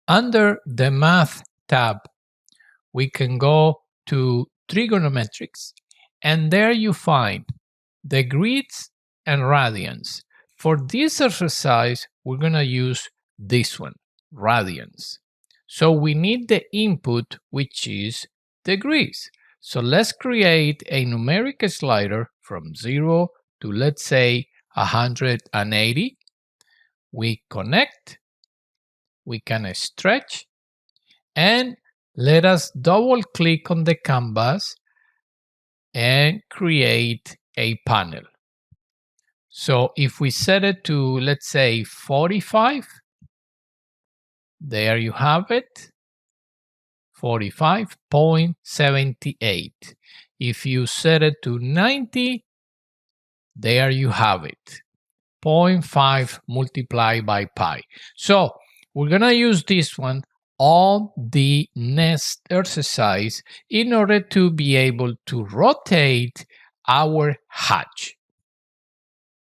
Under the Math tab, we can go to Trigonometrics, and there you find degrees and radians. For this exercise, we're going to use this one, radians. So we need the input, which is degrees. So let's create a numeric slider from 0 to, let's say, 180. We connect, we can stretch, and let us double click on the canvas and create a panel. So if we set it to, let's say, 45, there you have it, 45.78. If you set it to 90, there you have it, 0.5 multiplied by pi. So we're going to use this one on the next exercise in order to be able to rotate our hatch.